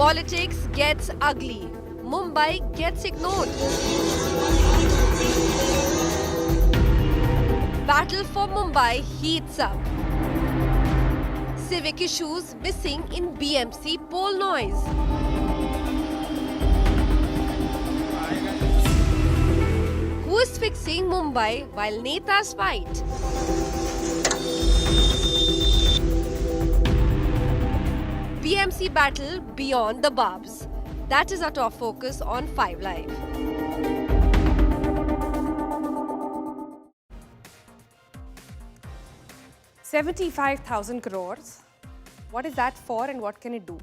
Politics gets ugly. Mumbai gets ignored. Battle for Mumbai heats up. Civic issues missing in BMC poll noise. Who is fixing Mumbai while Netas fight? BMC battle beyond the barbs. That is our top focus on 5 Live. $75,000 crores. What is that for and what can it do?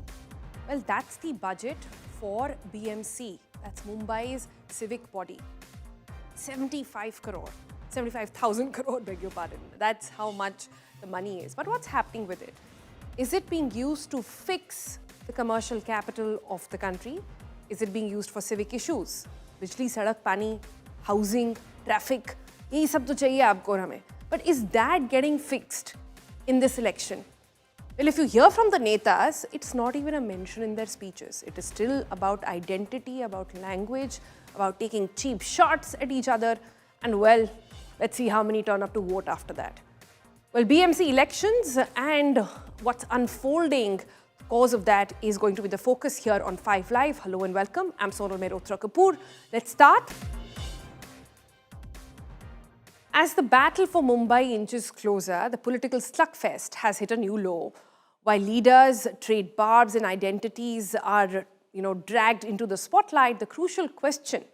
Well, that's the budget for BMC. That's Mumbai's civic body. 75,000 crore, beg your pardon. That's how much the money is. But what's happening with it? Is it being used to fix the commercial capital of the country? Is it being used for civic issues? Bijli, sadak, pani, housing, traffic, ye sab to chahiye aapko aur hame. But is that getting fixed in this election? Well, if you hear from the netas, it's not even a mention in their speeches. It is still about identity, about language, about taking cheap shots at each other. And well, let's see how many turn up to vote after that. Well, BMC elections and what's unfolding, the cause of that is going to be the focus here on 5 Live. Hello and welcome. I'm Sonal Mehrotra Kapoor. Let's start. As the battle for Mumbai inches closer, the political slugfest has hit a new low. While leaders, trade barbs and identities are, dragged into the spotlight, the crucial question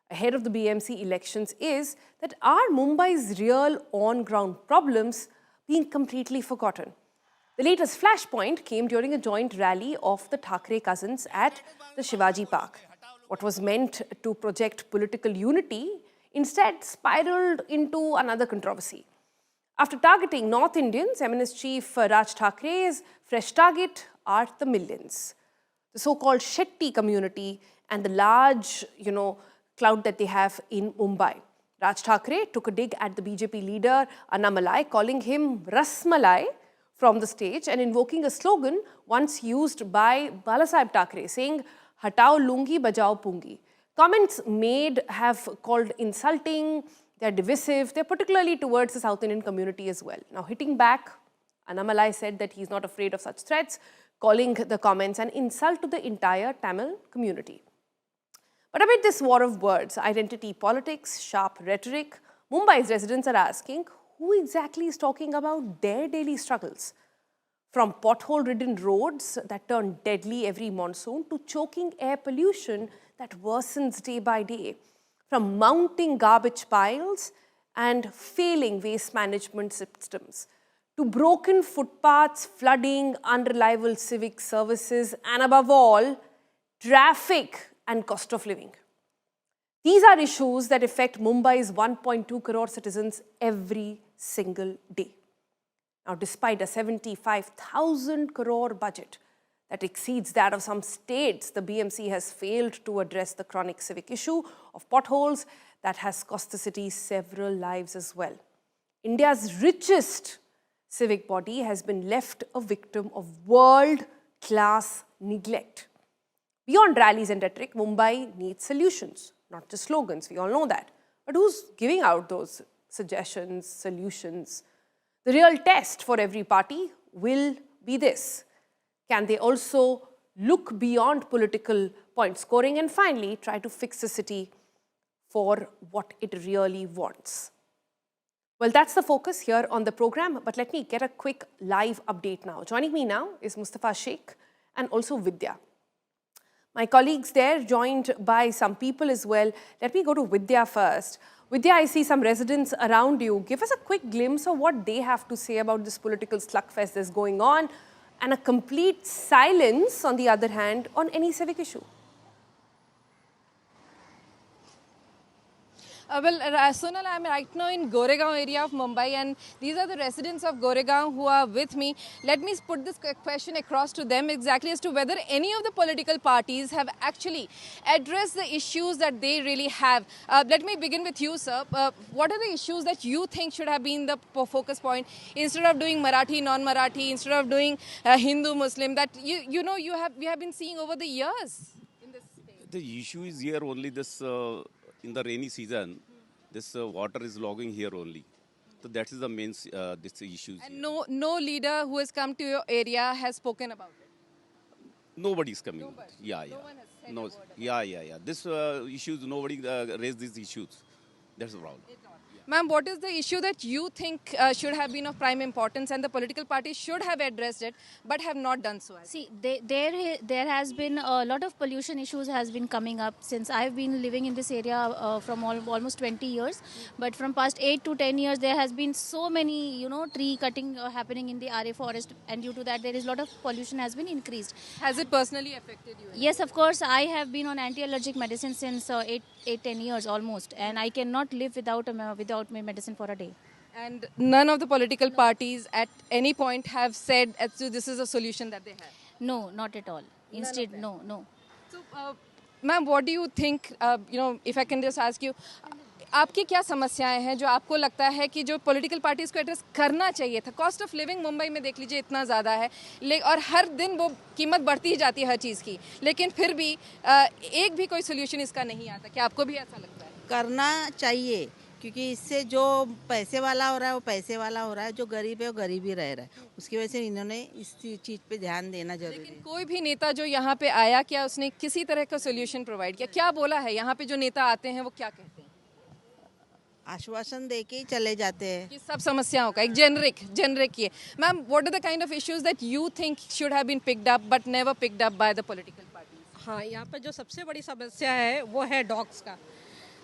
ahead of the BMC elections is that are Mumbai's real on-ground problems being completely forgotten? The latest flashpoint came during a joint rally of the Thackeray cousins at the Shivaji Park. What was meant to project political unity instead spiraled into another controversy. After targeting North Indians, MNS Chief Raj Thackre's fresh target are the millions. The so-called Shetty community and the large, clout that they have in Mumbai. Raj Thackre took a dig at the BJP leader Annamalai, calling him Rasmalai from the stage and invoking a slogan once used by Balasaheb Thackeray, saying, "Hatao lungi, bajao pungi." Comments made have called insulting, they're divisive, they're particularly towards the South Indian community as well. Now, hitting back, Annamalai said that he's not afraid of such threats, calling the comments an insult to the entire Tamil community. But amid this war of words, identity politics, sharp rhetoric, Mumbai's residents are asking who exactly is talking about their daily struggles. From pothole-ridden roads that turn deadly every monsoon to choking air pollution that worsens day by day. From mounting garbage piles and failing waste management systems to broken footpaths, flooding, unreliable civic services, and above all, traffic and cost of living. These are issues that affect Mumbai's 1.2 crore citizens every single day. Now, despite a 75,000 crore budget that exceeds that of some states, the BMC has failed to address the chronic civic issue of potholes that has cost the city several lives as well. India's richest civic body has been left a victim of world-class neglect. Beyond rallies and rhetoric, Mumbai needs solutions, not just slogans, we all know that. But who's giving out those suggestions, solutions? The real test for every party will be this. Can they also look beyond political point scoring and finally try to fix the city for what it really wants? Well, that's the focus here on the program, but let me get a quick live update now. Joining me now is Mustafa Sheikh and also Vidya. My colleagues there, joined by some people as well. Let me go to Vidya first. Vidya, I see some residents around you. Give us a quick glimpse of what they have to say about this political slugfest that's going on and a complete silence, on the other hand, on any civic issue. Sonal, I'm right now in Goregaon area of Mumbai, and these are the residents of Goregaon who are with me. Let me put this question across to them exactly as to whether any of the political parties have actually addressed the issues that they really have. Let me begin with you, sir. What are the issues that you think should have been the focus point instead of doing Marathi, non-Marathi, instead of doing Hindu, Muslim, that we have been seeing over the years in this state? The issue is here only this in the rainy season, this water is logging here only. So that is the main this issue. And no leader who has come to your area has spoken about it. Nobody is coming. Nobody. Yeah. No one has said No. a word about Yeah. This issues nobody raised these issues. That's the problem. Ma'am, what is the issue that you think should have been of prime importance and the political parties should have addressed it but have not done so? See, there has been a lot of pollution issues has been coming up since I've been living in this area from almost 20 years. But from past 8 to 10 years, there has been so many, tree cutting happening in the RA forest, and due to that, there is a lot of pollution has been increased. Has it personally affected you? Yes, of course, I have been on anti-allergic medicine since 10 years almost, and I cannot live without my medicine for a day. And none of the political parties at any point have said as to this is a solution that they have. No, not at all. Instead, no. So, ma'am, what do you think, if I can just ask you, आपकी क्या समस्याएं हैं जो आपको लगता है कि जो पॉलिटिकल पार्टीज को एड्रेस करना चाहिए था? कॉस्ट ऑफ लिविंग मुंबई में देख लीजिए इतना ज़्यादा है, और हर दिन वो कीमत बढ़ती ही जाती है हर चीज़ की, लेकिन फिर भी एक भी कोई सोल्यूशन इसका नहीं आता. क्या आपको भी ऐसा लगता है? करना चाहिए, क्योंकि इससे जो पैसे वाला हो रहा है वो पैसे वाला हो रहा है, जो गरीब है वो गरीब ही रह रहा है. उसकी वजह से इन्होंने इस चीज़ पे ध्यान देना जरूरी है. लेकिन कोई भी नेता जो यहाँ पे आया, क्या उसने किसी तरह का सोल्यूशन प्रोवाइड किया? क्या बोला है? यहाँ पे जो नेता आते हैं वो क्या कहते हैं? आश्वासन दे के ही चले जाते हैं कि सब समस्याओं का एक जेनरिक ये. Ma'am, what are the kind of issues that you think should have been picked up but never picked up by the political parties? हाँ, यहाँ पर जो सबसे बड़ी समस्या है वो है डॉग्स का.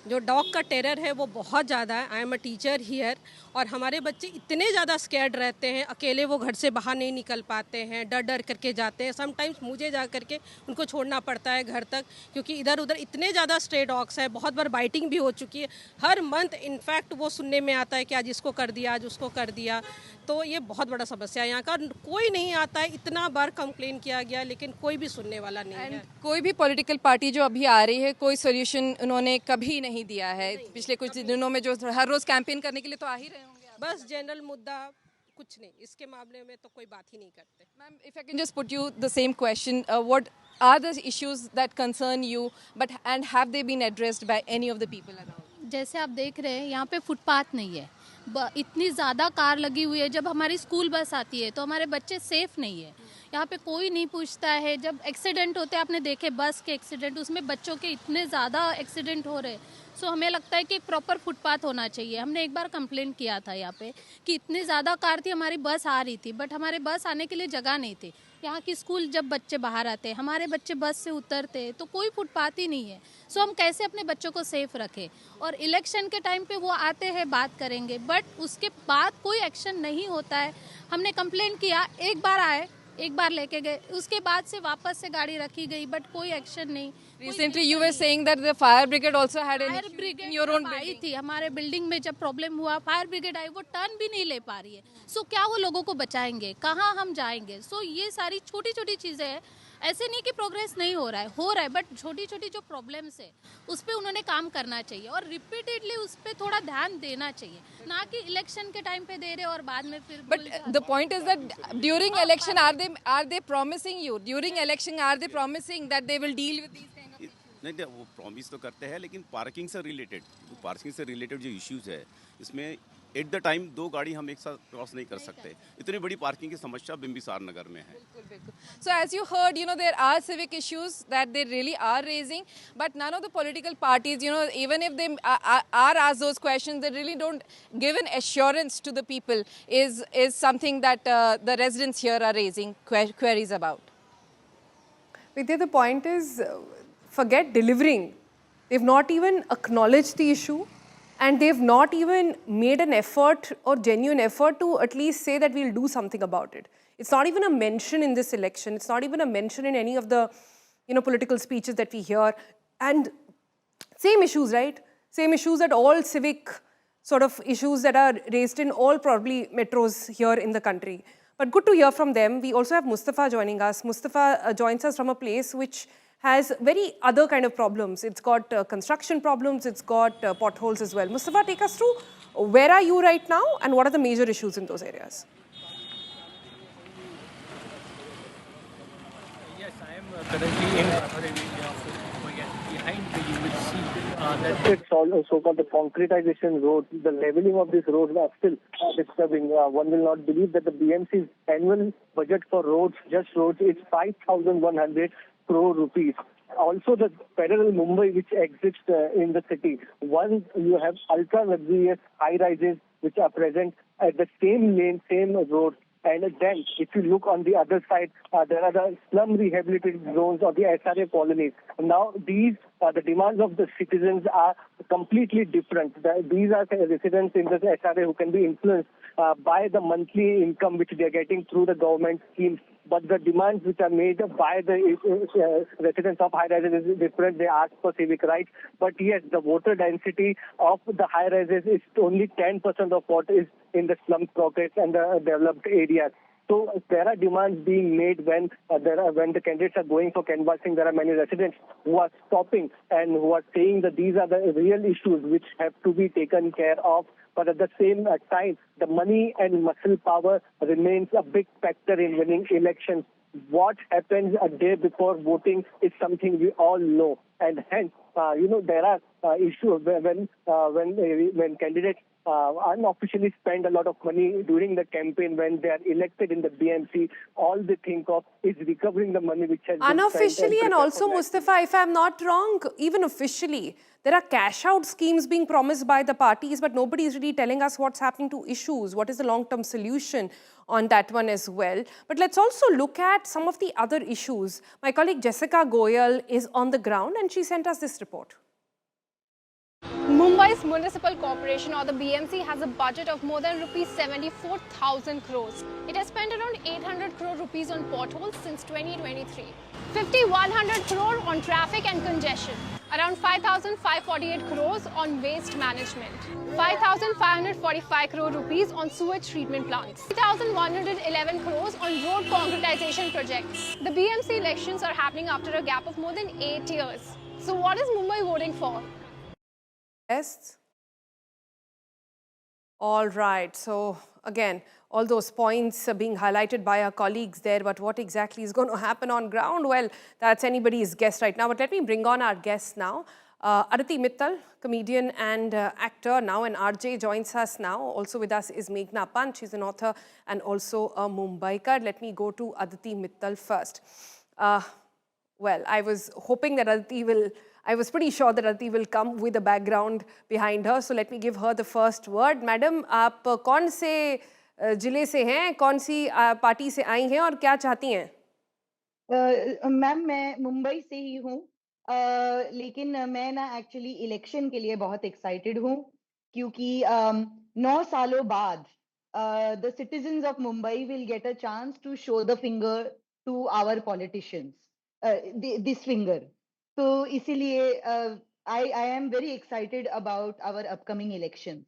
जो डॉग का टेरर है वो बहुत ज़्यादा है. I am a teacher here, और हमारे बच्चे इतने ज़्यादा स्कैर्ड रहते हैं, अकेले वो घर से बाहर नहीं निकल पाते हैं, डर करके जाते हैं. समटाइम्स मुझे जा करके उनको छोड़ना पड़ता है घर तक, क्योंकि इधर उधर इतने ज़्यादा स्ट्रे डॉग्स हैं. बहुत बार बाइटिंग भी हो चुकी है. हर मंथ इनफैक्ट वो सुनने में आता है कि आज इसको कर दिया, आज उसको कर दिया. तो ये बहुत बड़ा समस्या है यहाँ का. कोई नहीं आता है. इतना बार कंप्लेन किया गया लेकिन कोई भी सुनने वाला नहीं है. कोई भी पॉलिटिकल पार्टी जो अभी आ रही है, कोई सोल्यूशन उन्होंने कभी नहीं दिया है. पिछले कुछ दिनों में जो हर रोज कैंपेन करने के लिए तो आ ही रहे होंगे. बस जनरल मुद्दा, कुछ नहीं. इसके मामले में तो कोई बात ही नहीं करते. Ma'am, if I can just put you the same question, what are the issues that concern you but and have they been addressed by any of the people around? जैसे आप देख रहे हैं, यहाँ पे फुटपाथ नहीं है, इतनी ज़्यादा कार लगी हुई है. जब हमारी स्कूल बस आती है तो हमारे बच्चे सेफ नहीं है. यहाँ पे कोई नहीं पूछता है. जब एक्सीडेंट होते हैं, आपने देखे बस के एक्सीडेंट, उसमें बच्चों के इतने ज़्यादा एक्सीडेंट हो रहे हैं. सो हमें लगता है कि एक प्रॉपर फुटपाथ होना चाहिए. हमने एक बार कंप्लेंट किया था यहाँ पे कि इतनी ज़्यादा कार थी, हमारी बस आ रही थी बट हमारे बस आने के लिए जगह नहीं थी. यहाँ की स्कूल जब बच्चे बाहर आते हैं, हमारे बच्चे बस से उतरते हैं तो कोई फुटपाथ ही नहीं है. सो हम कैसे अपने बच्चों को सेफ रखें? और इलेक्शन के टाइम पे वो आते हैं, बात करेंगे, बट उसके बाद कोई एक्शन नहीं होता है. हमने कंप्लेंट किया, एक बार आए, एक बार लेके गए, उसके बाद से वापस से गाड़ी रखी गई बट कोई एक्शन नहीं. Recently you were saying that the fire brigade also had an fire issue in brigade your own I building. थी हमारे बिल्डिंग में. जब प्रॉब्लम हुआ, फायर ब्रिगेड आई, वो टर्न भी नहीं ले पा रही है. सो क्या वो लोगों को बचाएंगे? कहाँ हम जाएंगे? सो ये सारी छोटी छोटी चीज़ें हैं. ऐसे नहीं कि प्रोग्रेस नहीं हो रहा है, बट छोटी छोटी जो प्रॉब्लम्स है उस पर उन्होंने काम करना चाहिए और रिपीटेडली उस पर थोड़ा ध्यान देना चाहिए, ना कि इलेक्शन के टाइम पे दे रहे और बाद में फिर. But the point is that during election are they promising you? During election are they promising that they will deal with these kind of issues? नहीं, वो प्रॉमिस तो करते हैं, लेकिन पार्किंग से रिलेटेड जो इश्यूज है, इसमें एट द टाइम 2 गाड़ी हम एक साथ क्रॉस नहीं कर सकते. इतनी बड़ी पार्किंग की समस्या बिंबिसार नगर में है. So as you heard, there are civic issues that they really are raising, but none of the political parties, even if they are asked those questions, they really don't give an assurance to the people is something that the residents here are raising queries about. Vidya, the point is, forget delivering. They've not even acknowledged the issue, and they've not even made an effort or genuine effort to at least say that we'll do something about it. It's not even a mention in this election. It's not even a mention in any of the, political speeches that we hear. And same issues, right? same issues that all civic sort of issues that are raised in all probably metros here in the country. But good to hear from them. We also have Mustafa joining us. Mustafa joins us from a place which has very other kind of problems. It's got construction problems, it's got potholes as well. Mustafa, take us through where are you right now and what are the major issues in those areas? Yes, I am currently in another area of Mumbai, and behind me you will see that it's all so-called the concretization roads. The leveling of these roads are still disturbing. One will not believe that the BMC's annual budget for roads, just roads, is 5,100 crore rupees. Also, the parallel Mumbai which exists in the city. One, you have ultra luxurious high rises which are present at the same lane, same road. And then, if you look on the other side, there are the slum rehabilitated zones or the SRA colonies. Now, these the demands of the citizens are completely different. These are residents in the SRA who can be influenced by the monthly income which they are getting through the government schemes. But the demands which are made by the residents of high-rises is different. They ask for civic rights. But yes, the voter density of the high-rises is only 10% of what is in the slum pockets and the developed areas. So there are demands being made when the candidates are going for canvassing. There are many residents who are stopping and who are saying that these are the real issues which have to be taken care of. But at the same time, the money and muscle power remains a big factor in winning elections. What happens a day before voting is something we all know, and hence, there are issues when candidates unofficially spend a lot of money during the campaign. When they are elected in the BMC, all they think of is recovering the money which has been Unofficially spent and also, Mustafa, if I'm not wrong, even officially, there are cash-out schemes being promised by the parties, but nobody is really telling us what's happening to issues. What is the long-term solution on that one as well? But let's also look at some of the other issues. My colleague Jessica Goyal is on the ground and she sent us this report. Mumbai's Municipal Corporation or the BMC has a budget of more than rupees 74,000 crores. It has spent around 800 crore rupees on potholes since 2023. 5,100 crore on traffic and congestion. Around 5,548 crores on waste management. 5,545 crore rupees on sewage treatment plants. 3,111 crores on road concretization projects. The BMC elections are happening after a gap of more than 8 years. So what is Mumbai voting for? Yes. All right. So again, all those points are being highlighted by our colleagues there, but what exactly is going to happen on ground? Well, that's anybody's guess right now. But let me bring on our guest now. Aditi Mittal, comedian and actor, now an RJ, joins us now. Also with us is Meghna Pant. She's an author and also a Mumbaiker. Let me go to Aditi Mittal first. Well, I was hoping that I was pretty sure that Aditi will come with a background behind her. So let me give her the first word. Madam, आप कौन से जिले से हैं, कौन सी party से आई हैं और क्या चाहती हैं? मैम, मैं मुंबई से ही हूँ, लेकिन मैं ना एक्चुअली इलेक्शन के लिए बहुत एक्साइटेड हूँ, क्योंकि 9 सालों बाद the citizens of Mumbai will get a chance to show the finger to our politicians, this finger. तो इसीलिए I am very excited about our upcoming elections.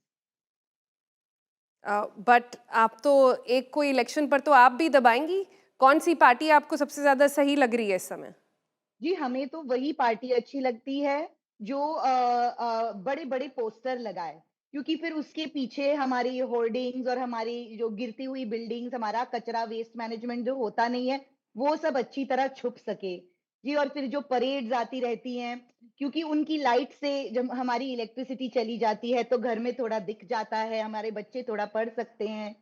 But आप तो एक कोई इलेक्शन पर तो आप भी दबाएंगी. कौन सी पार्टी आपको सबसे ज्यादा सही लग रही है इस समय? जी, हमें तो वही पार्टी अच्छी लगती है जो बड़े बड़े पोस्टर लगाए, क्योंकि फिर उसके पीछे हमारी होर्डिंग्स और हमारी जो गिरती हुई बिल्डिंग्स, हमारा कचरा वेस्ट मैनेजमेंट जो होता नहीं है, वो सब अच्छी तरह छुप सके जी. और फिर जो परेड्स आती रहती हैं, क्योंकि उनकी लाइट से जब हमारी इलेक्ट्रिसिटी चली जाती है तो घर में थोड़ा दिख जाता है, हमारे बच्चे थोड़ा पढ़ सकते हैं.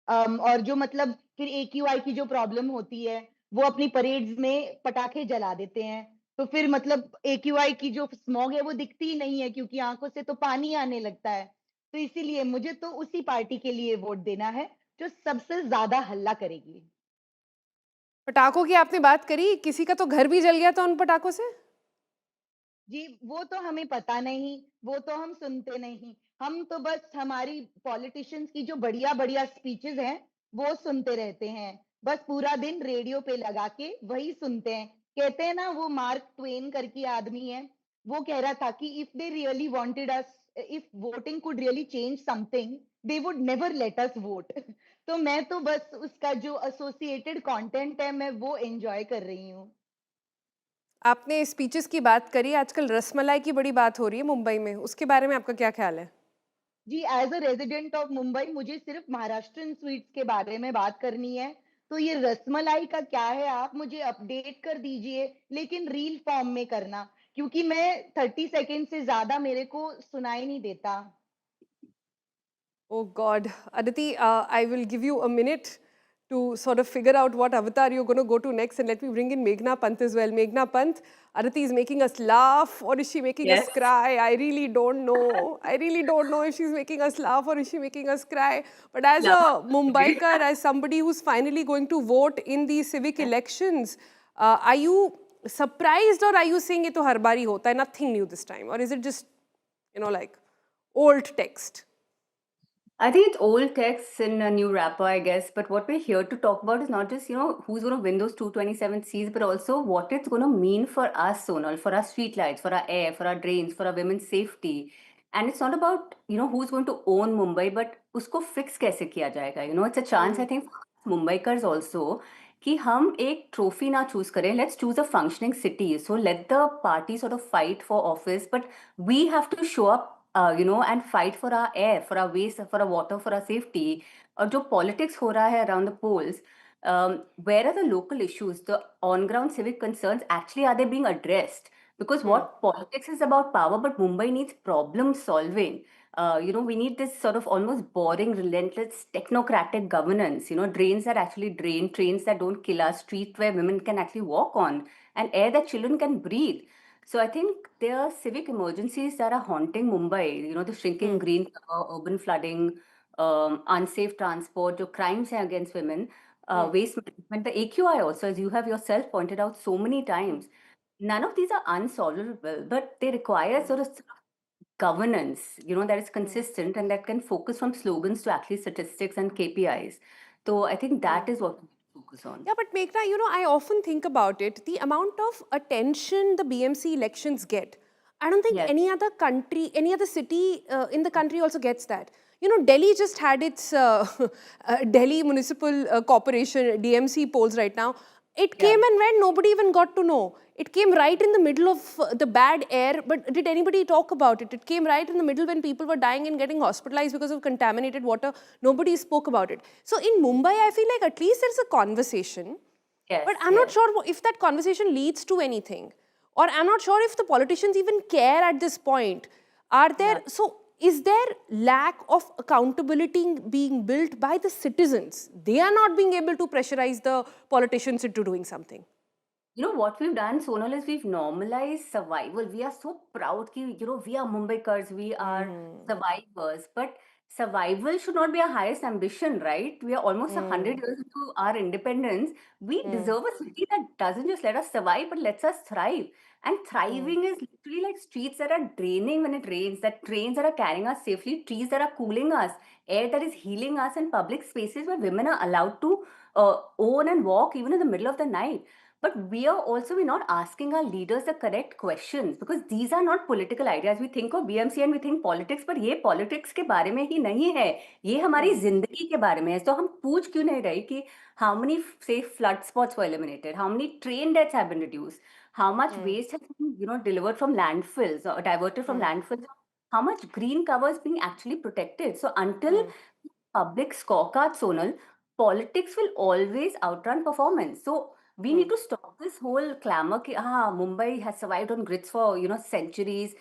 और जो मतलब फिर AQI की जो प्रॉब्लम होती है, वो अपनी परेड्स में पटाखे जला देते हैं, तो फिर मतलब AQI की जो स्मॉग है वो दिखती ही नहीं है, क्योंकि आंखों से तो पानी आने लगता है. तो इसीलिए मुझे तो उसी पार्टी के लिए वोट देना है जो सबसे ज्यादा हल्ला करेगी. पटाखों की आपने बात करी, किसी का तो घर भी जल गया था उन पटाखों से? जी, वो तो हमें पता नहीं, वो तो हम सुनते नहीं. हम तो बस हमारी पॉलिटिशियंस की जो बढ़िया-बढ़िया स्पीचेस हैं, वो सुनते रहते हैं. बस पूरा दिन रेडियो पे लगा के वही सुनते हैं. कहते हैं ना, वो मार्क ट्वेन करके आदमी है, वो कह रहा था कि if they really wanted us, if voting could really change something, they would never let us vote. तो मैं तो बस उसका जो associated content है मैं वो enjoy कर रही हूँ. आपने स्पीचेस की बात करी, आजकल रसमलाई की बड़ी बात हो रही है मुंबई में, उसके बारे में आपका क्या ख्याल है? जी, as a resident of Mumbai मुझे सिर्फ महाराष्ट्रन स्वीट्स के बारे में बात करनी है. तो ये रसमलाई का क्या है, आप मुझे अपडेट कर दीजिए, लेकिन रील फॉर्म में करना, क्योंकि मैं 30 सेकेंड से ज्यादा मेरे को सुनाई नहीं देता. Oh God, Aditi, I will give you a minute to sort of figure out what avatar you're going to go to next, and let me bring in Meghna Pant as well. Meghna Pant, Aditi is making us laugh, or is she making us cry? I really don't know. I really don't know if she's making us laugh or is she making us cry. But as a Mumbaiker, as somebody who's finally going to vote in the civic elections, are you surprised, or are you saying it to har bari hota hai, nothing new this time? Or is it just, like old text? I think it's old texts in a new wrapper, I guess. But what we're here to talk about is not just, who's going to win those 227 seats, but also what it's going to mean for us, Sonal, for our streetlights, for our air, for our drains, for our women's safety. And it's not about, who's going to own Mumbai, but usko fix kaise kiya jayega. It's a chance, I think, for Mumbaikars also, कि हम एक trophy ना choose करें. Let's choose a functioning city. So let the party sort of fight for office, but we have to show up and fight for our air, for our waste, for our water, for our safety. और जो politics हो रहा है around the polls, where are the local issues, the on-ground civic concerns, actually are they being addressed? Because what politics is about power, but Mumbai needs problem solving. We need this sort of almost boring, relentless, technocratic governance. Drains that actually drain, trains that don't kill us, streets where women can actually walk on, and air that children can breathe. So I think there are civic emergencies that are haunting Mumbai. The shrinking green cover, urban flooding, unsafe transport, the crimes against women, waste management, the AQI also, as you have yourself pointed out so many times. None of these are unsolvable, but they require sort of governance, that is consistent and that can focus from slogans to actually statistics and KPIs. So I think that is what we focus on. Yeah, but Meghna, I often think about it, the amount of attention the BMC elections get. I don't think any other country, any other city in the country also gets that. Delhi just had its Delhi Municipal Corporation, DMC polls right now. It came and went, nobody even got to know. It came right in the middle of the bad air, but did anybody talk about it? It came right in the middle when people were dying and getting hospitalized because of contaminated water. Nobody spoke about it. So in Mumbai, I feel like at least there's a conversation. Yes, but I'm not sure if that conversation leads to anything. Or I'm not sure if the politicians even care at this point. Are there, so is there lack of accountability being built by the citizens? They are not being able to pressurize the politicians into doing something. What we've done, Sonal, is we've normalized survival. We are so proud ki, we are Mumbaikars, we are survivors. But survival should not be our highest ambition, right? We are almost 100 years into our independence. We deserve a city that doesn't just let us survive, but lets us thrive. And thriving is literally like streets that are draining when it rains, that trains that are carrying us safely, trees that are cooling us, air that is healing us, and public spaces where women are allowed to own and walk even in the middle of the night. But we're not asking our leaders the correct questions, because these are not political ideas. We think of BMC and we think politics, but ये politics के बारे में ही नहीं है. ये हमारी जिंदगी के बारे में है. तो हम पूछ क्यों नहीं रहे कि how many safe flood spots were eliminated, how many train deaths have been reduced, how much waste has been delivered from landfills or diverted from landfills, how much green cover is being actually protected. So until public scorecard, Sonal, politics will always outrun performance. So we need to stop this whole clamor ki, Mumbai has survived on grits for, centuries,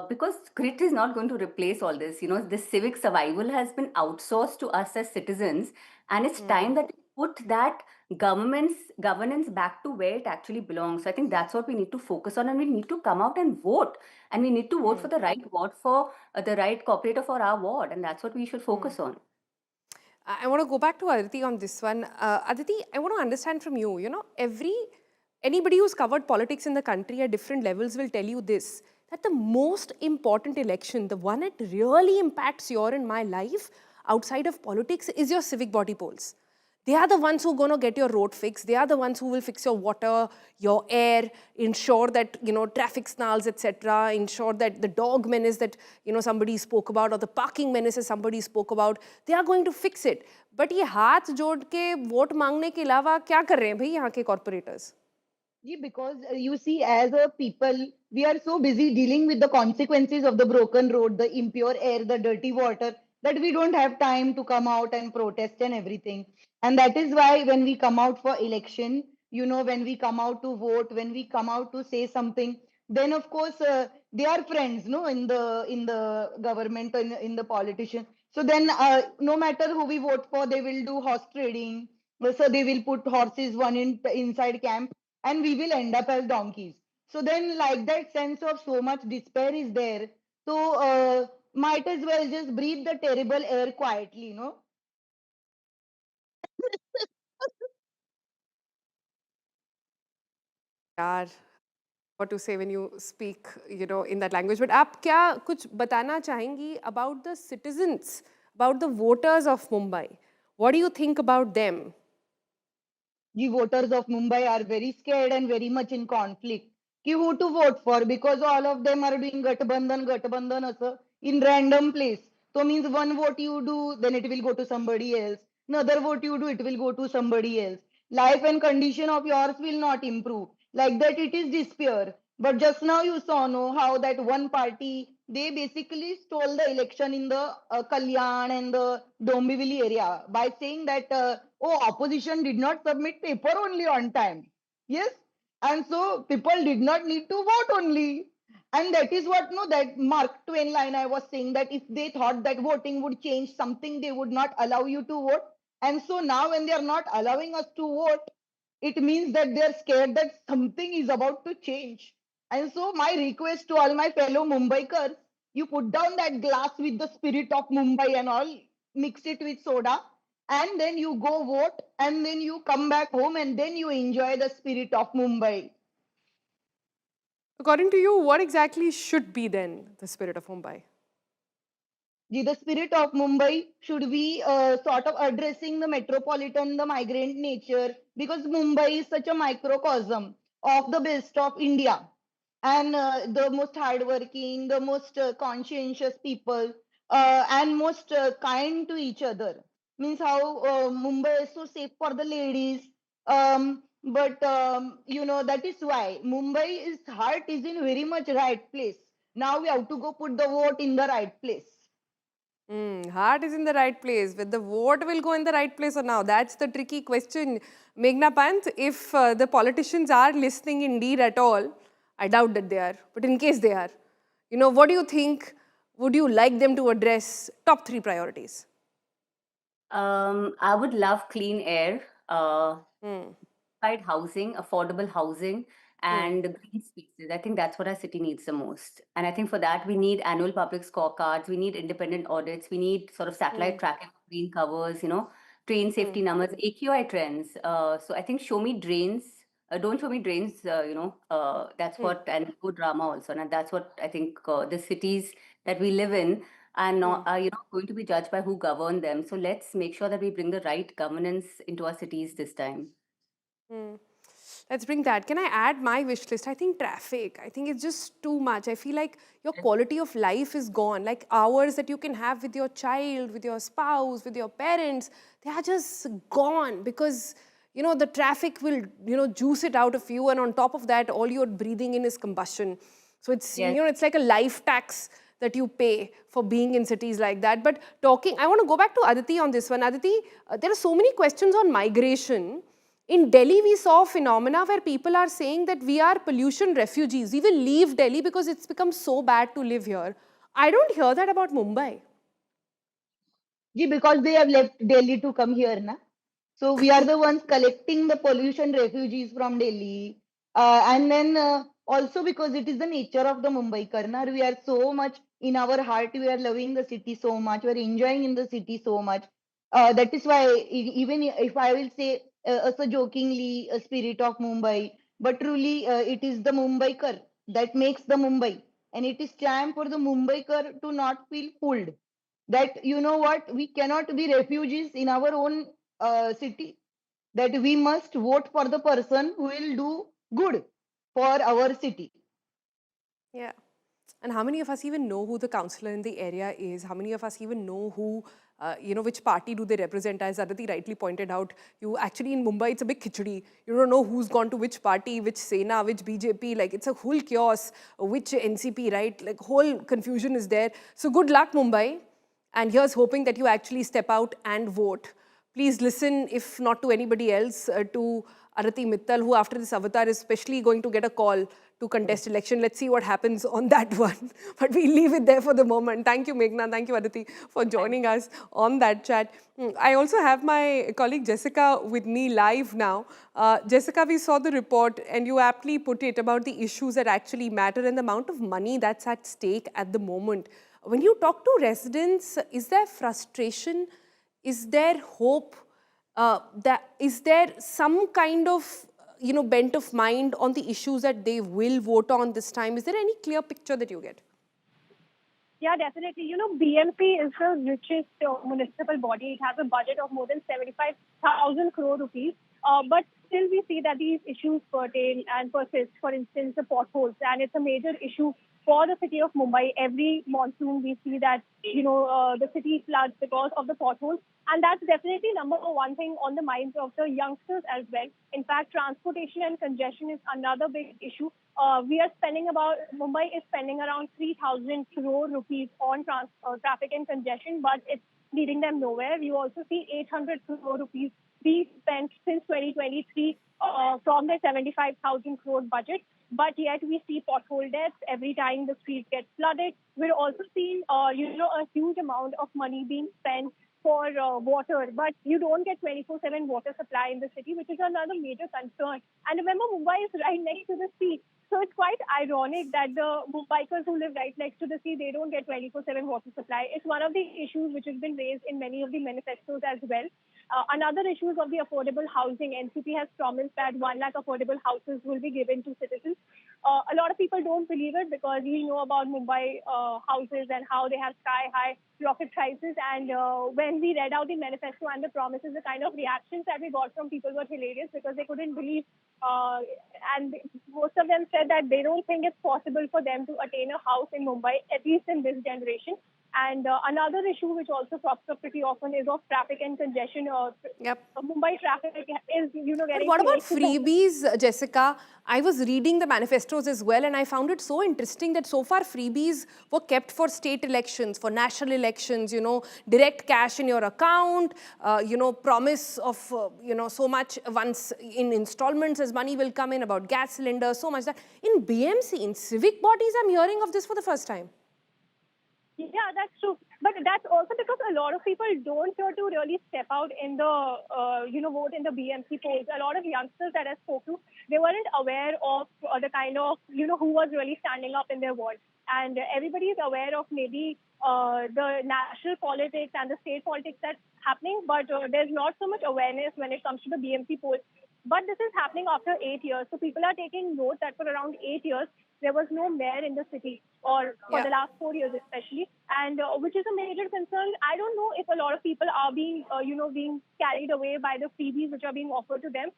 because grit is not going to replace all this. This civic survival has been outsourced to us as citizens, and it's time that we put that governance back to where it actually belongs. So I think that's what we need to focus on, and we need to come out and vote, and we need to vote for the right ward, for the right cooperator for our ward, and that's what we should focus on. I want to go back to Aditi on this one. Aditi, I want to understand from you, anybody who's covered politics in the country at different levels will tell you this, that the most important election, the one that really impacts your and my life outside of politics, is your civic body polls. They are the ones who are going to get your road fixed. They are the ones who will fix your water, your air, ensure that, traffic snarls, etc., ensure that the dog menace that, somebody spoke about, or the parking menaces somebody spoke about, they are going to fix it. But ये हाथ जोड़ के vote मांगने के अलावा क्या कर रहे हैं भाई यहाँ के corporators? Because you see, as a people, we are so busy dealing with the consequences of the broken road, the impure air, the dirty water, that we don't have time to come out and protest and everything. And that is why when we come out for election, when we come out to vote, when we come out to say something, then of course they are friends, no, in the government, in the politician. So then, no matter who we vote for, they will do horse trading. So they will put horses one inside camp, and we will end up as donkeys. So then, like, that sense of so much despair is there. So might as well just breathe the terrible air quietly, यार, what to say when you speak, in that language. But आप क्या कुछ बताना चाहेंगी about the citizens, about the voters of Mumbai? What do you think about them? The voters of Mumbai are very scared and very much in conflict. Ki who to vote for, because all of them are doing Gathbandhan asa in random place. So means one vote you do, then it will go to somebody else. Another vote you do, it will go to somebody else. Life and condition of yours will not improve. Like that, it is despair. But just now you saw, no, how that one party, they basically stole the election in the Kalyan and the Dombivli area by saying that, oh, opposition did not submit paper only on time. Yes. And so people did not need to vote only. And that is what, no, that Mark Twain line I was saying, that if they thought that voting would change something, they would not allow you to vote. And so now when they are not allowing us to vote, it means that they're scared that something is about to change. And so my request to all my fellow Mumbaikars, you put down that glass with the spirit of Mumbai and all, mix it with soda, and then you go vote, and then you come back home, and then you enjoy the spirit of Mumbai. According to you, what exactly should be then the spirit of Mumbai? The spirit of Mumbai should be sort of addressing the metropolitan, the migrant nature, because Mumbai is such a microcosm of the best of India, and the most hardworking, the most conscientious people, and most kind to each other. Means how Mumbai is so safe for the ladies. But that is why Mumbai's heart is in very much right place. Now we have to go put the vote in the right place. Heart is in the right place, but the vote will go in the right place or now? That's the tricky question. Meghna Pant, if the politicians are listening indeed at all, I doubt that they are, but in case they are, what do you think would you like them to address? Top 3 priorities. I would love clean air, housing, affordable housing, and green spaces. I think that's what our city needs the most. And I think for that, we need annual public scorecards, we need independent audits, we need sort of satellite tracking of green covers, train safety numbers, AQI trends. So I think show me drains. Don't show me drains, that's what, and good drama also. And that's what I think the cities that we live in and not, are going to be judged by who govern them. So let's make sure that we bring the right governance into our cities this time. Let's bring that. Can I add my wish list? I think traffic. I think it's just too much. I feel like your quality of life is gone. Like hours that you can have with your child, with your spouse, with your parents, they are just gone because, the traffic will, juice it out of you. And on top of that, all you're breathing in is combustion. So it's, it's like a life tax that you pay for being in cities like that. But I want to go back to Aditi on this one. Aditi, there are so many questions on migration. In Delhi, we saw phenomena where people are saying that we are pollution refugees. We will leave Delhi because it's become so bad to live here. I don't hear that about Mumbai. Because they have left Delhi to come here, na? So we are the ones collecting the pollution refugees from Delhi. And then also because it is the nature of the Mumbaikar, na? We are so much in our heart, we are loving the city so much, we are enjoying in the city so much. That is why even if I will say so jokingly a spirit of Mumbai, but truly it is the Mumbaikar that makes the Mumbai. And it is time for the Mumbaikar to not feel fooled that, you know what, we cannot be refugees in our own city, that we must vote for the person who will do good for our city. Yeah. And how many of us even know who the councillor in the area is? How many of us even know who, which party do they represent? As Aditi rightly pointed out, you actually in Mumbai, it's a big khichdi. You don't know who's gone to which party, which Sena, which BJP. Like, it's a whole chaos, which NCP, right? Like, whole confusion is there. So good luck, Mumbai. And here's hoping that you actually step out and vote. Please listen, if not to anybody else, to Aditi Mittal, who after this avatar is especially going to get a call to contest election. Let's see what happens on that one. But we'll leave it there for the moment. Thank you, Meghna. Thank you, Aditi, for joining us on that chat. I also have my colleague Jessica with me live now. Jessica, we saw the report and you aptly put it about the issues that actually matter and the amount of money that's at stake at the moment. When you talk to residents, is there frustration? Is there hope? Is there some kind of bent of mind on the issues that they will vote on this time? Is there any clear picture that you get? Yeah, definitely. BMC is the richest municipal body. It has a budget of more than 75,000 crore rupees. But still we see that these issues pertain and persist. For instance, the potholes. And it's a major issue for the city of Mumbai. Every monsoon we see that, the city floods because of the potholes. And that's definitely number one thing on the minds of the youngsters as well. In fact, transportation and congestion is another big issue. Mumbai is spending around 3,000 crore rupees on traffic and congestion, but it's leading them nowhere. You also see 800 crore rupees be spent since 2023 from the 75,000 crore budget. But yet we see pothole deaths every time the streets get flooded. We're also seeing, a huge amount of money being spent for water, but you don't get 24/7 water supply in the city, which is another major concern. And remember, Mumbai is right next to the sea. So it's quite ironic that the Mumbaikars who live right next to the sea, they don't get 24/7 water supply. It's one of the issues which has been raised in many of the manifestos as well. Another issue is of the affordable housing. NCP has promised that 1 lakh affordable houses will be given to citizens. A lot of people don't believe it because we know about Mumbai houses and how they have sky-high rocket prices. And when we read out the manifesto and the promises, the kind of reactions that we got from people were hilarious because they couldn't believe. And most of them said that they don't think it's possible for them to attain a house in Mumbai, at least in this generation. And another issue which also pops up pretty often is of traffic and congestion. Mumbai traffic is, getting... But what about freebies, Jessica? I was reading the manifestos as well and I found it so interesting that so far freebies were kept for state elections, for national elections, direct cash in your account, promise of, so much once in installments as money will come in, about gas cylinders, so much that. In BMC, in civic bodies, I'm hearing of this for the first time. Yeah, that's true. But that's also because a lot of people don't dare to really step out in the, vote in the BMC polls. A lot of youngsters that I spoke to, they weren't aware of the kind of, who was really standing up in their ward. And everybody is aware of maybe the national politics and the state politics that's happening, but there's not so much awareness when it comes to the BMC polls. But this is happening after 8 years. So people are taking note that for around 8 years, there was no mayor in the city, or for the last 4 years especially, and which is a major concern. I don't know if a lot of people are being, being carried away by the freebies which are being offered to them,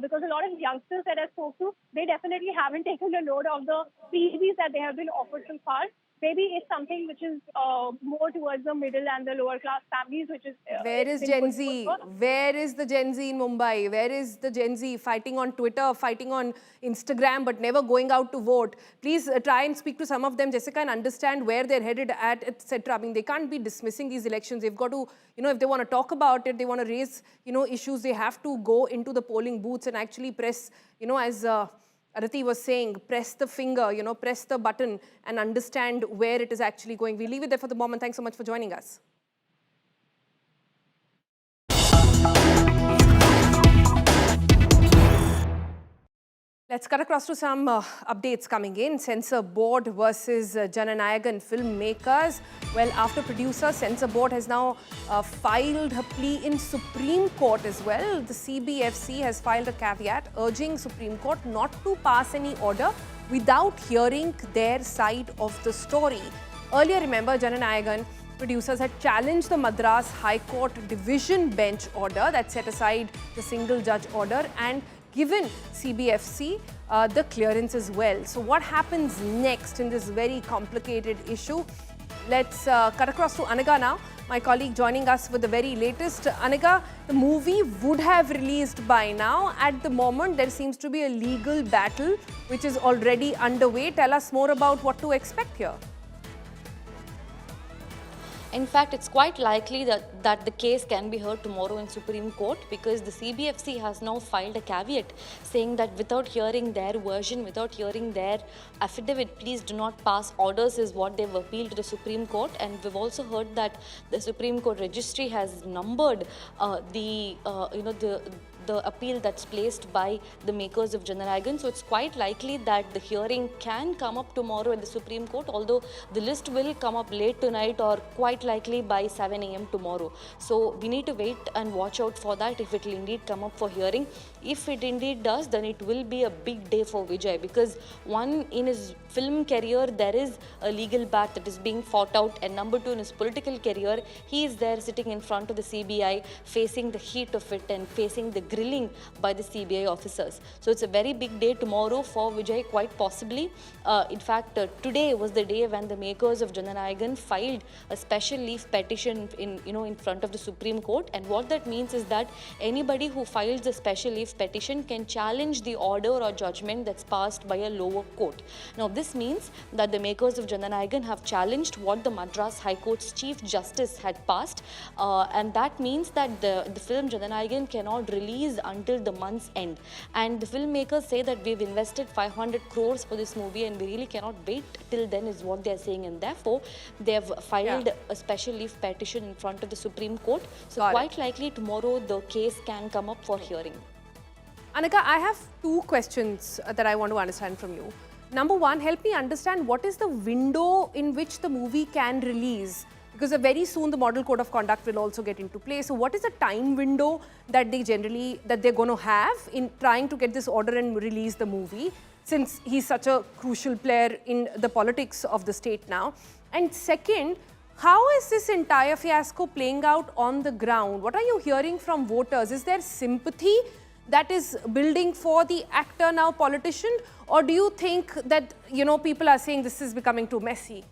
because a lot of youngsters that I spoke to, they definitely haven't taken a note of the freebies that they have been offered so far. Maybe it's something which is more towards the middle and the lower class families, which is... Where is Gen Z? Where is the Gen Z in Mumbai? Where is the Gen Z fighting on Twitter, fighting on Instagram, but never going out to vote? Please try and speak to some of them, Jessica, and understand where they're headed at, etc. I mean, they can't be dismissing these elections. They've got to, if they want to talk about it, they want to raise, issues, they have to go into the polling booths and actually press, as... Aditi was saying, press the finger, press the button and understand where it is actually going. We leave it there for the moment. Thanks so much for joining us. Let's cut across to some updates coming in. Censor Board versus Jananayagan filmmakers. Well, after producer, Censor Board has now filed a plea in Supreme Court as well. The CBFC has filed a caveat urging Supreme Court not to pass any order without hearing their side of the story. Earlier, remember, Jananayagan producers had challenged the Madras High Court division bench order that set aside the single judge order and given CBFC the clearance as well. So what happens next in this very complicated issue? Let's cut across to Anaga now, my colleague joining us with the very latest. Anaga, the movie would have released by now. At the moment, there seems to be a legal battle which is already underway. Tell us more about what to expect here. In fact, it's quite likely that the case can be heard tomorrow in Supreme Court, because the CBFC has now filed a caveat saying that without hearing their version, without hearing their affidavit, please do not pass orders, is what they've appealed to the Supreme Court. And we've also heard that the Supreme Court registry has numbered the appeal that's placed by the makers of Jananayagan. So it's quite likely that the hearing can come up tomorrow at the Supreme Court, although the list will come up late tonight or quite likely by 7 a.m. tomorrow. So we need to wait and watch out for that, if it will indeed come up for hearing. If it indeed does, then it will be a big day for Vijay, because one, in his film career, there is a legal bat that is being fought out, and number two, in his political career, he is there sitting in front of the CBI, facing the heat of it and facing the grilling by the CBI officers. So it's a very big day tomorrow for Vijay, quite possibly. In fact, today was the day when the makers of Jananayagan filed a special leave petition in front of the Supreme Court. And what that means is that anybody who files a special leave petition can challenge the order or judgment that's passed by a lower court. Now, this means that the makers of Jananayagan have challenged what the Madras High Court's Chief Justice had passed, and that means that the film Jananayagan cannot release until the month's end. And the filmmakers say that we've invested 500 crores for this movie and we really cannot wait till then, is what they're saying. And therefore, they've filed a special leave petition in front of the Supreme Court. So quite likely tomorrow the case can come up for hearing. Anaga, I have two questions that I want to understand from you. Number one, help me understand what is the window in which the movie can release? Because very soon the Model Code of Conduct will also get into play. So what is the time window that they're going to have in trying to get this order and release the movie, since he's such a crucial player in the politics of the state now? And second, how is this entire fiasco playing out on the ground? What are you hearing from voters? Is there sympathy that is building for the actor, now politician? Or do you think that, people are saying this is becoming too messy?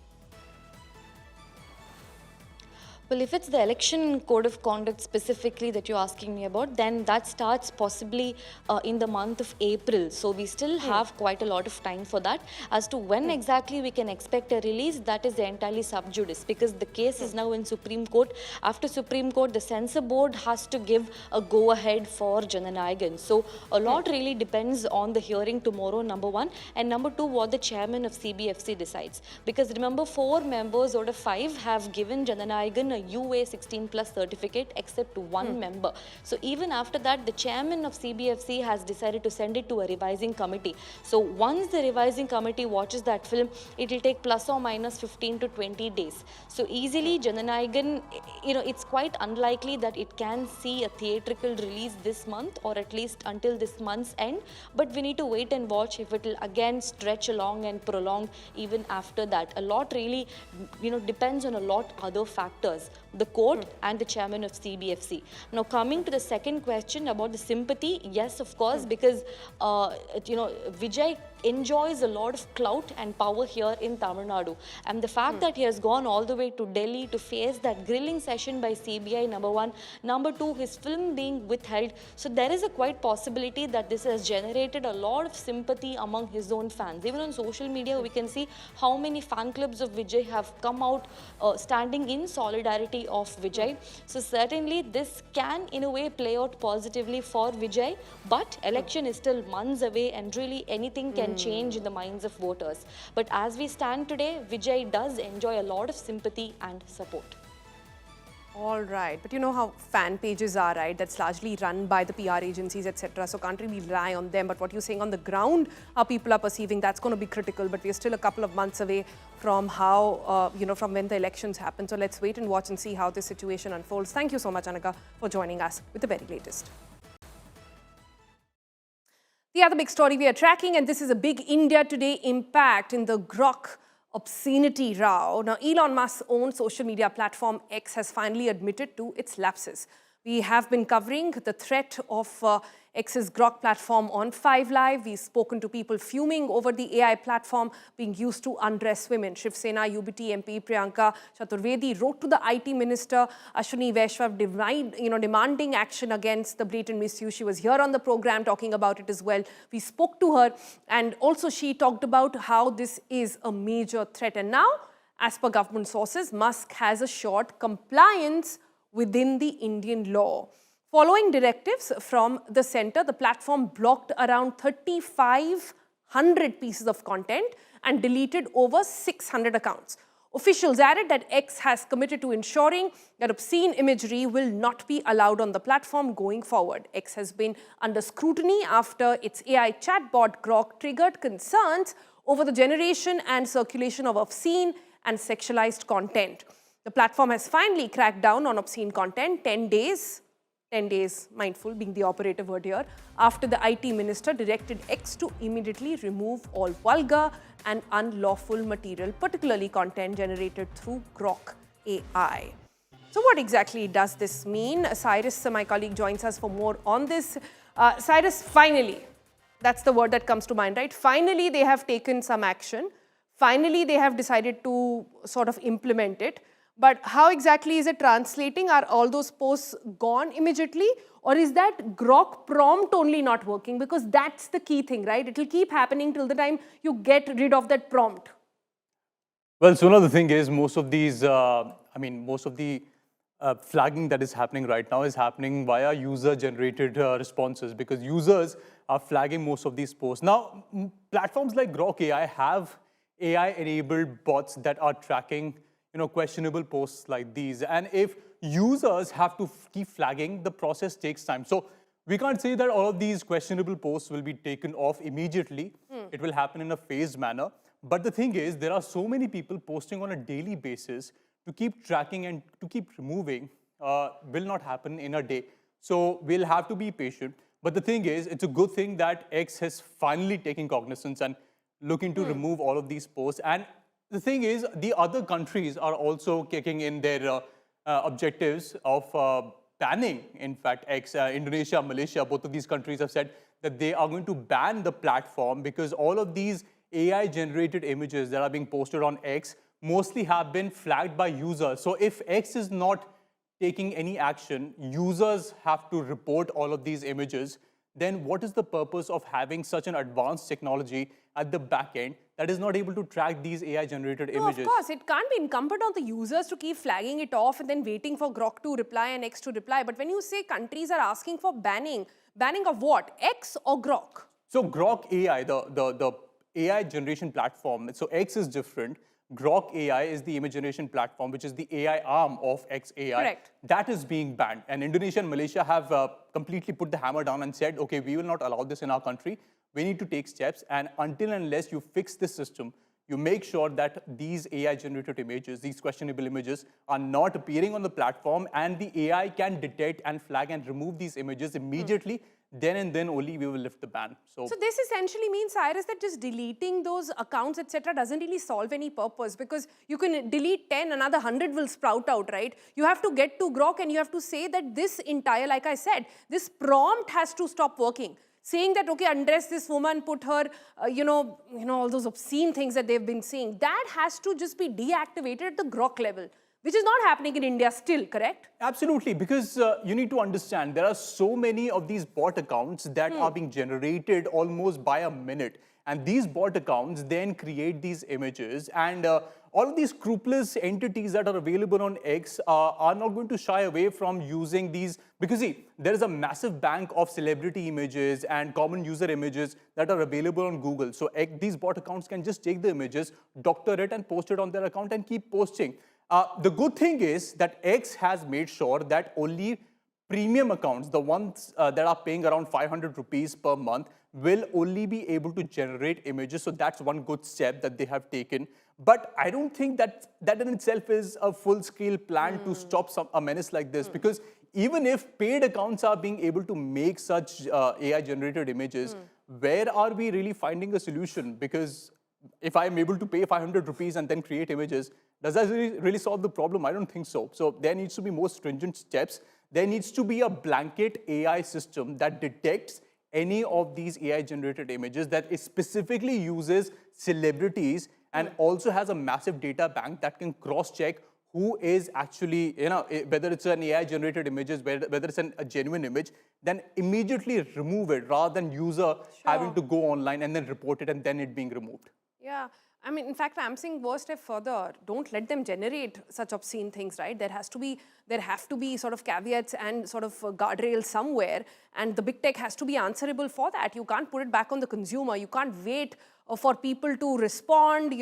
Well, if it's the election code of conduct specifically that you're asking me about, then that starts possibly in the month of April. So we still have quite a lot of time for that. As to when exactly we can expect a release, that is entirely sub judice, because the case is now in Supreme Court. After Supreme Court, the censor board has to give a go-ahead for Jananayagan. So a lot really depends on the hearing tomorrow, number one. And number two, what the chairman of CBFC decides. Because remember, 4 members out of 5 have given Jananayagan a UA 16 plus certificate, except one member. So even after that, the chairman of CBFC has decided to send it to a revising committee. So once the revising committee watches that film, it will take plus or minus 15 to 20 days. So easily Jananayagan, it's quite unlikely that it can see a theatrical release this month, or at least until this month's end. But we need to wait and watch if it will again stretch along and prolong even after that. A lot really, depends on a lot other factors. The court and the chairman of CBFC. Now, coming to the second question about the sympathy, yes, of course, because Vijay enjoys a lot of clout and power here in Tamil Nadu. And the fact that he has gone all the way to Delhi to face that grilling session by CBI, number one. Number two, his film being withheld. So there is a quite possibility that this has generated a lot of sympathy among his own fans. Even on social media, we can see how many fan clubs of Vijay have come out standing in solidarity of Vijay. So certainly this can in a way play out positively for Vijay, but election is still months away and really anything can change in the minds of voters. But as we stand today, Vijay does enjoy a lot of sympathy and support. All right, but you know how fan pages are, right? That's largely run by the PR agencies, etc. So can't really rely on them. But what you're saying on the ground, how people are perceiving, that's going to be critical. But we're still a couple of months away from how, from when the elections happen. So let's wait and watch and see how this situation unfolds. Thank you so much, Anaga, for joining us with the very latest. The other big story we are tracking, and this is a big India Today impact in the grok obscenity row. Now, Elon Musk's own social media platform X has finally admitted to its lapses. We have been covering the threat of X's Grok platform on 5 Live. We've spoken to people fuming over the AI platform being used to undress women. Shiv Sena UBT MP Priyanka Chaturvedi wrote to the IT Minister Ashwini Vaishnav demanding action against the blatant misuse. She was here on the program talking about it as well. We spoke to her, and also she talked about how this is a major threat. And now, as per government sources, Musk has assured compliance within the Indian law. Following directives from the center, the platform blocked around 3,500 pieces of content and deleted over 600 accounts. Officials added that X has committed to ensuring that obscene imagery will not be allowed on the platform going forward. X has been under scrutiny after its AI chatbot Grok triggered concerns over the generation and circulation of obscene and sexualized content. The platform has finally cracked down on obscene content 10 days, mindful being the operative word here, after the IT minister directed X to immediately remove all vulgar and unlawful material, particularly content generated through Grok AI. So what exactly does this mean? Cyrus, my colleague, joins us for more on this. Cyrus, finally, that's the word that comes to mind, right? Finally, they have taken some action. Finally, they have decided to sort of implement it. But how exactly is it translating? Are all those posts gone immediately? Or is that Grok prompt only not working? Because that's the key thing, right? It will keep happening till the time you get rid of that prompt. Well, Sonal, the thing is, most of these, most of the flagging that is happening right now is happening via user-generated responses, because users are flagging most of these posts. Now, platforms like Grok AI have AI-enabled bots that are tracking questionable posts like these. And if users have to keep flagging, the process takes time. So we can't say that all of these questionable posts will be taken off immediately. It will happen in a phased manner. But the thing is, there are so many people posting on a daily basis. To keep tracking and to keep removing will not happen in a day. So we'll have to be patient. But the thing is, it's a good thing that X has finally taken cognizance and looking to remove all of these posts. And the thing is, the other countries are also kicking in their objectives of banning, in fact, X. Indonesia, Malaysia, both of these countries have said that they are going to ban the platform because all of these AI-generated images that are being posted on X mostly have been flagged by users. So if X is not taking any action, users have to report all of these images, then what is the purpose of having such an advanced technology at the back end that is not able to track these AI-generated images? Of course, it can't be incumbent on the users to keep flagging it off and then waiting for Grok to reply and X to reply. But when you say countries are asking for banning of what? X or Grok? So Grok AI, the AI generation platform, so X is different. Grok AI is the image generation platform, which is the AI arm of XAI. Correct. That is being banned. And Indonesia and Malaysia have completely put the hammer down and said, okay, we will not allow this in our country. We need to take steps. And until and unless you fix this system, you make sure that these AI-generated images, these questionable images, are not appearing on the platform, and the AI can detect and flag and remove these images immediately, then and then only we will lift the ban. So this essentially means, Cyrus, that just deleting those accounts, etc., doesn't really solve any purpose, because you can delete 10, another 100 will sprout out, right? You have to get to Grok and you have to say that this entire, like I said, this prompt has to stop working. Saying that, okay, undress this woman, put her, all those obscene things that they've been seeing, that has to just be deactivated at the Grok level, which is not happening in India still, correct? Absolutely, because you need to understand, there are so many of these bot accounts that are being generated almost by a minute. And these bot accounts then create these images, and all of these scrupulous entities that are available on X are not going to shy away from using these, because see, there is a massive bank of celebrity images and common user images that are available on Google. So these bot accounts can just take the images, doctor it and post it on their account and keep posting. The good thing is that X has made sure that only premium accounts, the ones that are paying around 500 rupees per month, will only be able to generate images. So that's one good step that they have taken. But I don't think that in itself is a full-scale plan to stop a menace like this, because even if paid accounts are being able to make such AI-generated images, where are we really finding a solution? Because if I'm able to pay 500 rupees and then create images, does that really solve the problem? I don't think so. So there needs to be more stringent steps. There needs to be a blanket AI system that detects any of these AI-generated images, that it specifically uses celebrities and also has a massive data bank that can cross-check who is actually, whether it's an AI-generated images, whether it's a genuine image, then immediately remove it rather than user having to go online and then report it and then it being removed. Yeah. I mean, in fact, I'm saying go a step further. Don't let them generate such obscene things, right? There have to be sort of caveats and sort of guardrails somewhere, and the big tech has to be answerable for that. You can't put it back on the consumer. You can't wait for people to respond,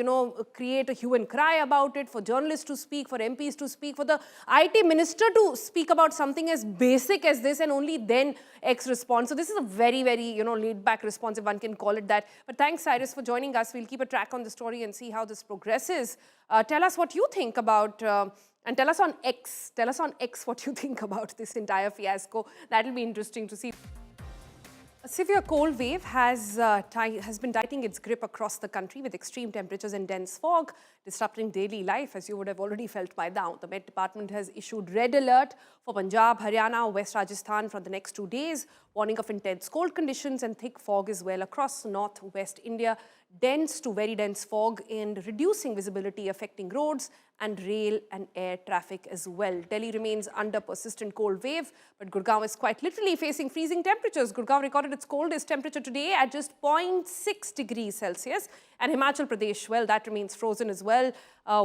create a hue and cry about it, for journalists to speak, for MPs to speak, for the IT minister to speak about something as basic as this, and only then X response. So this is a very, very, laid back response, if one can call it that. But thanks, Cyrus, for joining us. We'll keep a track on the story and see how this progresses. Tell us what you think about, and tell us on X what you think about this entire fiasco. That'll be interesting to see. A severe cold wave has been tightening its grip across the country with extreme temperatures and dense fog, disrupting daily life, as you would have already felt by now. The Met Department has issued red alert for Punjab, Haryana, West Rajasthan for the next 2 days, warning of intense cold conditions and thick fog as well across northwest India. Dense to very dense fog and reducing visibility affecting roads and rail and air traffic as well. Delhi remains under persistent cold wave, but Gurgaon is quite literally facing freezing temperatures. Gurgaon recorded its coldest temperature today at just 0.6 degrees Celsius. And Himachal Pradesh, well, that remains frozen as well,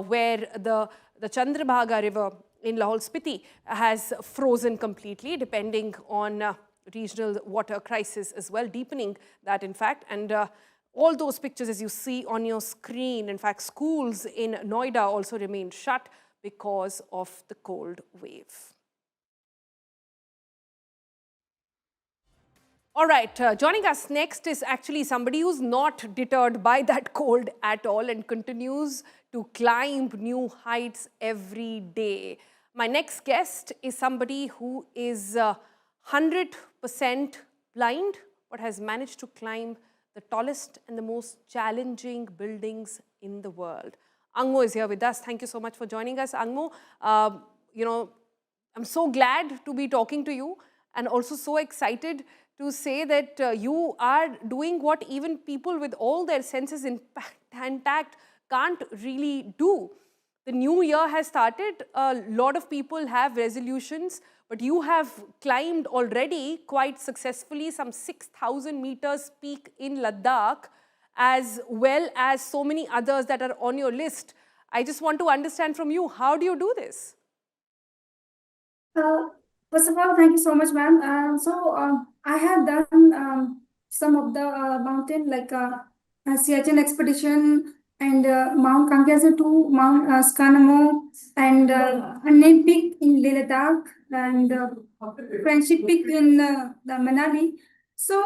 where the Chandrabhaga River in Lahore Spiti has frozen completely, depending on regional water crisis as well, deepening that in fact. And all those pictures, as you see on your screen, in fact, schools in Noida also remain shut because of the cold wave. All right, joining us next is actually somebody who's not deterred by that cold at all and continues to climb new heights every day. My next guest is somebody who is 100% blind, but has managed to climb the tallest and the most challenging buildings in the world. Angmo is here with us. Thank you so much for joining us, Angmo. I'm so glad to be talking to you, and also so excited to say that you are doing what even people with all their senses intact can't really do. The new year has started. A lot of people have resolutions, but you have climbed already quite successfully some 6,000 meters peak in Ladakh, as well as so many others that are on your list. I just want to understand from you, how do you do this? First of all, thank you so much, ma'am. I have done some of the mountain, like Siachen expedition and Mount Kangyasa to Mount Skanamo and Unnamed Peak in Leh Ladakh and Friendship Peak in the Manali. So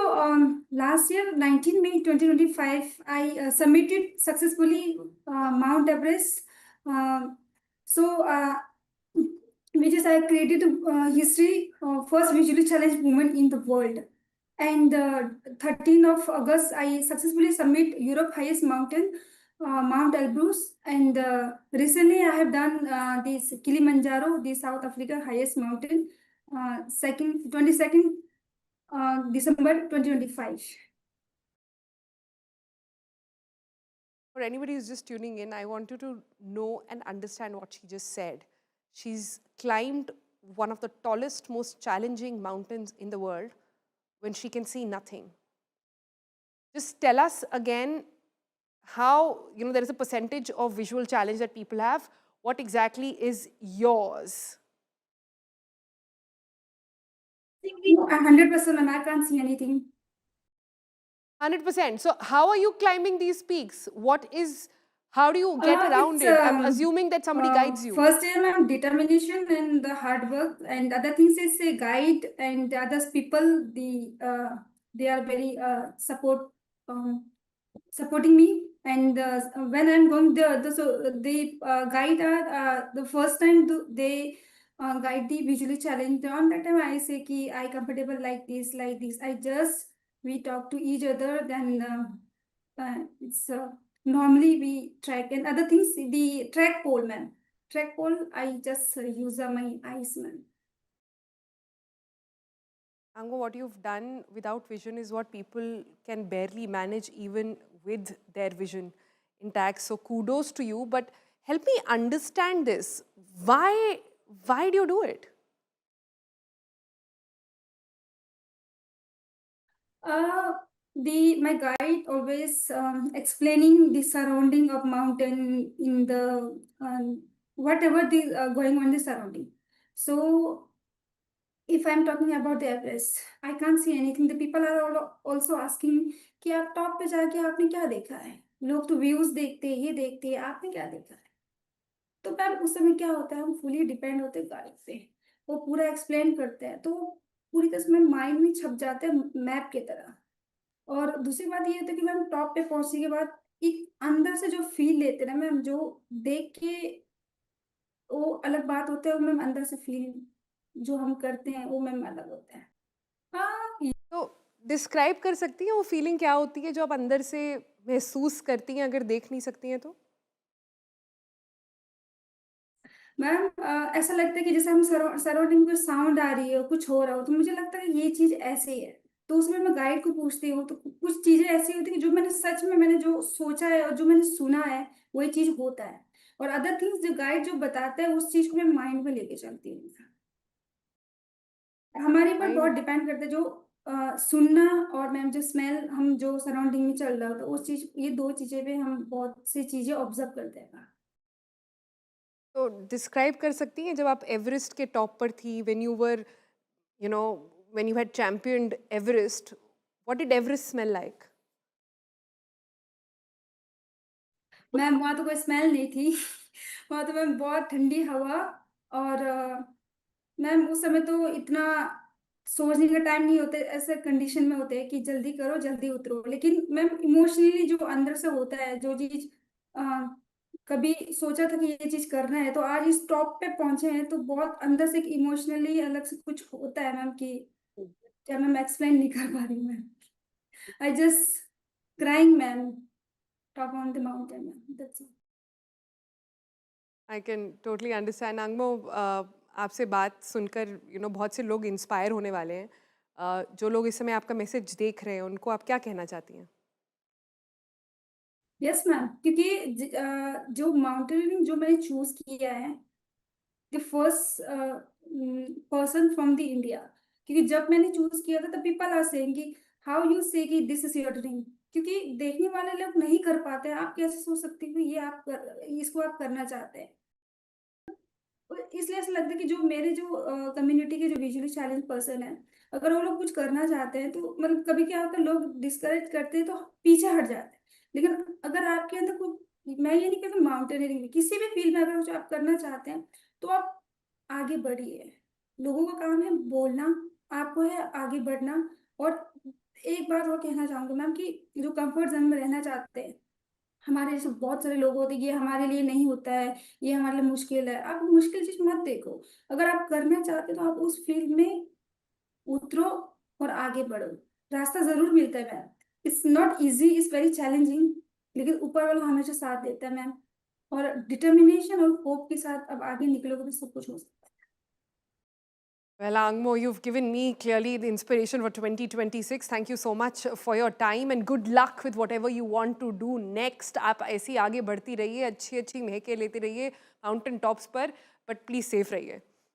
last year, 19 May 2025, I submitted successfully Mount Everest. Which is I created history first visually challenged woman in the world. And 13th of August, I successfully submit Europe highest mountain, Mount Elbrus. And recently I have done this Kilimanjaro, the South Africa highest mountain, 22nd December 2025. For anybody who's just tuning in, I want you to know and understand what she just said. She's climbed one of the tallest, most challenging mountains in the world when she can see nothing. Just tell us again how, there is a percentage of visual challenge that people have. What exactly is yours? 100%, and I can't see anything. 100%. So how are you climbing these peaks? How do you get around it? I'm assuming that somebody guides you. First is determination and the hard work, and other things is a guide, and others people they are very supporting me. And when I'm going they guide the first time they guide the visually challenged. On that time I say ki I comfortable like this. We talk to each other. Then it's normally we track, and other things, the track pole, ma'am. Track pole, I just use my eyes, ma'am. Ango, what you've done without vision is what people can barely manage even with their vision intact. So kudos to you, but help me understand this. Why do you do it? My guide always explaining the surrounding of mountain in the whatever the going on the surrounding. So if I'm talking about the Everest, I can't see anything. The people are also asking कि आप top पे जाके आपने क्या देखा है? लोग तो व्यूज देखते हैं, ये देखते हैं, आपने क्या देखा है? तो मैम उस समय क्या होता है, हम फुली डिपेंड होते हैं गाइड पे, वो पूरा एक्सप्लेन करते हैं, तो पूरी तरह से माइंड में छप जाते हैं मैप की तरह। और दूसरी बात ये होती है कि मैम टॉप पे पहुंचने के बाद एक अंदर से जो फील लेते हैं ना मैम, जो देख के वो अलग बात होता है, वो मैम अंदर से फील जो हम करते हैं वो मैम अलग होता है। हाँ, तो डिस्क्राइब कर सकती हैं वो फीलिंग क्या होती है जो आप अंदर से महसूस करती हैं अगर देख नहीं सकती हैं तो? मैम ऐसा लगता है कि जैसे हम सराउंडिंग में साउंड आ रही है, कुछ हो रहा हो, तो मुझे लगता है ये चीज ऐसे ही है। तो उसमें मैं गाइड को पूछती हूँ, तो कुछ चीजें ऐसी होती है कि जो मैंने सच में मैंने जो सोचा है और जो मैंने सुना है वही चीज होता है, और अदर थिंग्स जो गाइड जो बताता है उस चीज को मैं माइंड में लेके चलती हूँ। हमारे ऊपर बहुत डिपेंड करता है जो सुनना और मैम जो स्मेल, हम जो सराउंडिंग में चल रहा होता है उस चीज, ये दो चीजें पे हम बहुत सी चीजें ऑब्जर्व करते हैं। तो डिस्क्राइब कर सकती हैं जब आप एवरेस्ट के टॉप पर थी, when you were when you had championed Everest, what did Everest smell like? Ma'am वहाँ तो कोई स्मेल नहीं थी वहाँ तो मैम बहुत ठंडी हवा, और मैम उस समय तो इतना सोचने का टाइम नहीं होते, ऐसे कंडीशन में होते हैं कि जल्दी करो जल्दी उतरो, लेकिन मैम इमोशनली जो अंदर से होता है, जो चीज कभी सोचा था कि ये चीज करना है, तो आज इस टॉप पे पहुंचे हैं, तो बहुत अंदर से इमोशनली अलग से कुछ होता है मैम, कि क्या मैम एक्सप्लेन नहीं कर पा रही ma'am. I just crying ma'am, top on the mountain ma'am, that's all. I can totally understand. Angmo, आपसे बात सुनकर बहुत से लोग इंस्पायर होने वाले हैं। जो लोग इस समय आपका मैसेज देख रहे हैं उनको आप क्या कहना चाहती हैं? यस मैम, क्योंकि जो माउंटेनियरिंग जो मैंने चूज किया है, the first person from the India, क्योंकि जब मैंने चूज किया था तब पीपल आर सेइंग कि हाउ यू से कि दिस इज योर ड्रीम, क्योंकि देखने वाले लोग नहीं कर पाते हैं, आप कैसे सोच सकते हो ये इसको आप करना चाहते हैं। इसलिए ऐसा लगता है कि जो मेरे जो कम्युनिटी के जो विजुअली चैलेंज पर्सन है, अगर वो लोग कुछ करना चाहते हैं, तो मतलब कभी क्या होता है लोग डिस्करेज करते हैं तो पीछे हट जाते हैं, लेकिन अगर आपके अंदर कोई, मैं ये नहीं कहती माउंटेनियरिंग में, किसी भी फील्ड में अगर कुछ आप करना चाहते हैं तो आप आगे बढ़िए। लोगों का काम है बोलना, आपको है आगे बढ़ना। और एक बात और कहना चाहूंगी मैम, कि जो कंफर्ट जोन में रहना चाहते हैं, हमारे जैसे बहुत सारे लोग होते हैं, ये हमारे लिए नहीं होता है, ये हमारे लिए मुश्किल है, आप मुश्किल चीज मत देखो। अगर आप करना चाहते हो तो आप उस फील्ड में उतरो और आगे बढ़ो, रास्ता जरूर मिलता है ma'am. It's not easy, it's very challenging, लेकिन ऊपर वाला हमेशा साथ देता है मैम, और डिटर्मिनेशन और होप के साथ अब आगे निकलोगे तो सब कुछ हो सकता है। Well, Angmo, you've given me clearly the inspiration for 2026. Thank you so much for your time and good luck with whatever you want to do next. आप ऐसी आगे बढ़ती रहिए, अच्छी अच्छी महकें लेते रहिए माउंटेन टॉप्स पर, बट प्लीज सेफ रहिए।